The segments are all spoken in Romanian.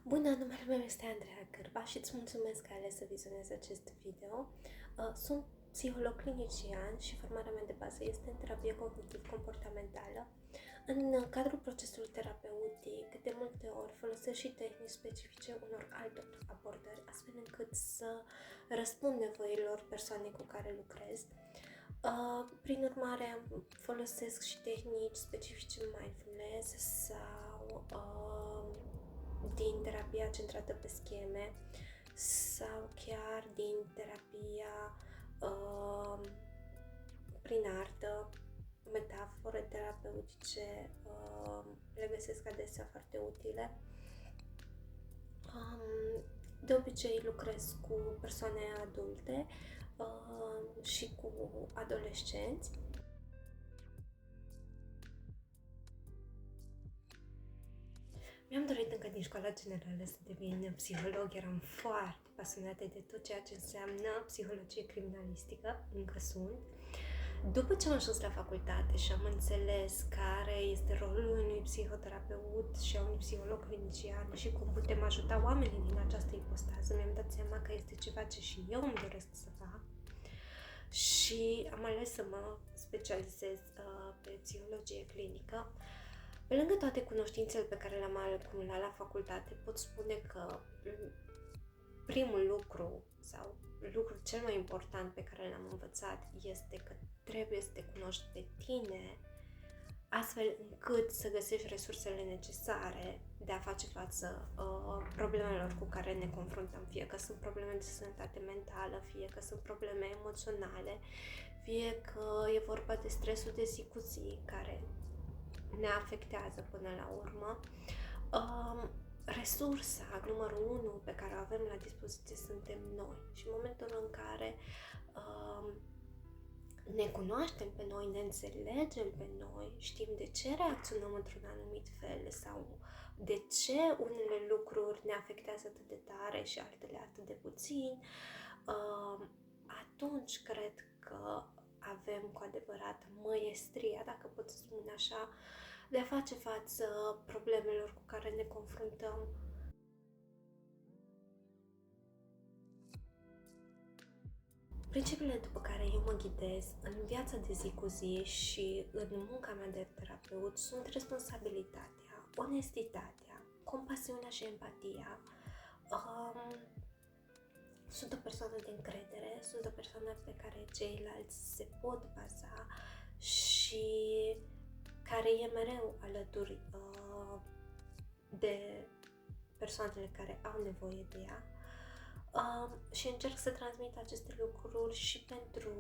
Bună, numele meu este Andreea Gârba și îți mulțumesc că ai ales să vizionezi acest video. Sunt psiholog clinician și formarea mea de bază este în terapie cognitiv-comportamentală. În cadrul procesului terapeutic, de multe ori folosesc și tehnici specifice unor alte abordări, astfel încât să răspund nevoilor persoanei cu care lucrez. Prin urmare, folosesc și tehnici specifice mindfulness sau din terapia centrată pe scheme sau chiar din terapia prin artă, metafore terapeutice, le găsesc adesea foarte utile. De obicei lucrez cu persoane adulte și cu adolescenți. Mi-am dorit încă din școala generală să devin psiholog, eram foarte pasionată de tot ceea ce înseamnă psihologie criminalistică, încă sunt. După ce am ajuns la facultate și am înțeles care este rolul unui psihoterapeut și a unui psiholog clinician și cum putem ajuta oamenii din această ipostază, mi-am dat seama că este ceva ce și eu îmi doresc să fac și am ales să mă specializez pe psihologie clinică. Pe lângă toate cunoștințele pe care le-am acumulat la facultate, pot spune că primul lucru sau lucrul cel mai important pe care l-am învățat este că trebuie să te cunoști pe tine, astfel încât să găsești resursele necesare de a face față problemelor cu care ne confruntăm, fie că sunt probleme de sănătate mentală, fie că sunt probleme emoționale, fie că e vorba de stresul de zi cu zi care ne afectează până la urmă. Resursa numărul 1 pe care o avem la dispoziție suntem noi și în momentul în care ne cunoaștem pe noi, ne înțelegem pe noi, știm de ce reacționăm într-un anumit fel sau de ce unele lucruri ne afectează atât de tare și altele atât de puțin, atunci cred că avem cu adevărat măiestria, dacă pot să spun așa, de a face față problemelor cu care ne confruntăm. Principiile după care eu mă ghidez în viața de zi cu zi și în munca mea de terapeut sunt responsabilitatea, onestitatea, compasiunea și empatia. Sunt o persoană de încredere, sunt o persoană pe care ceilalți se pot baza și care e mereu alături de persoanele care au nevoie de ea. Și încerc să transmit aceste lucruri și pentru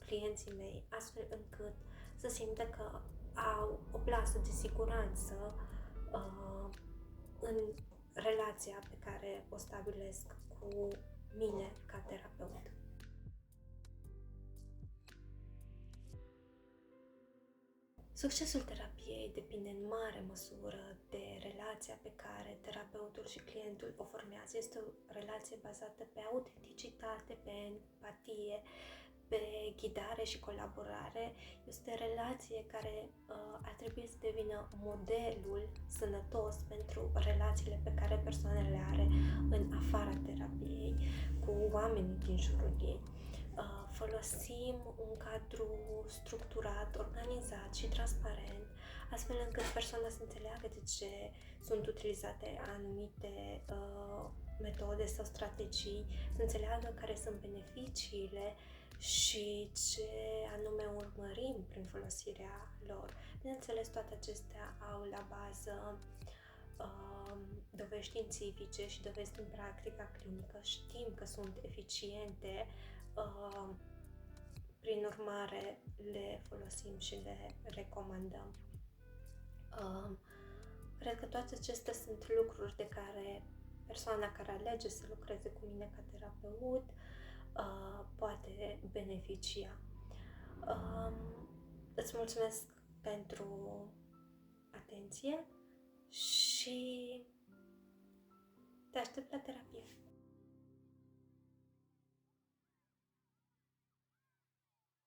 clienții mei, astfel încât să simtă că au o plasă de siguranță în relația pe care o stabilesc cu mine ca terapeut. Succesul terapiei depinde în mare măsură de relația pe care terapeutul și clientul o formează. Este o relație bazată pe autenticitate, pe empatie, pe ghidare și colaborare. Este o relație care ar trebui să devină modelul sănătos pentru relațiile pe care persoanele le are în afara terapiei, cu oamenii din jurul ei. Folosim un cadru structurat, organizat și transparent, astfel încât persoana să înțeleagă de ce sunt utilizate anumite metode sau strategii, să înțeleagă care sunt beneficiile și ce anume urmărim prin folosirea lor. Bineînțeles, toate acestea au la bază dovezi științifice și dovezi din practica clinică. Știm că sunt eficiente, prin urmare le folosim și le recomandăm. Cred că toate acestea sunt lucruri de care persoana care alege să lucreze cu mine ca terapeut poate beneficia. Îți mulțumesc pentru atenție și te aștept la terapie.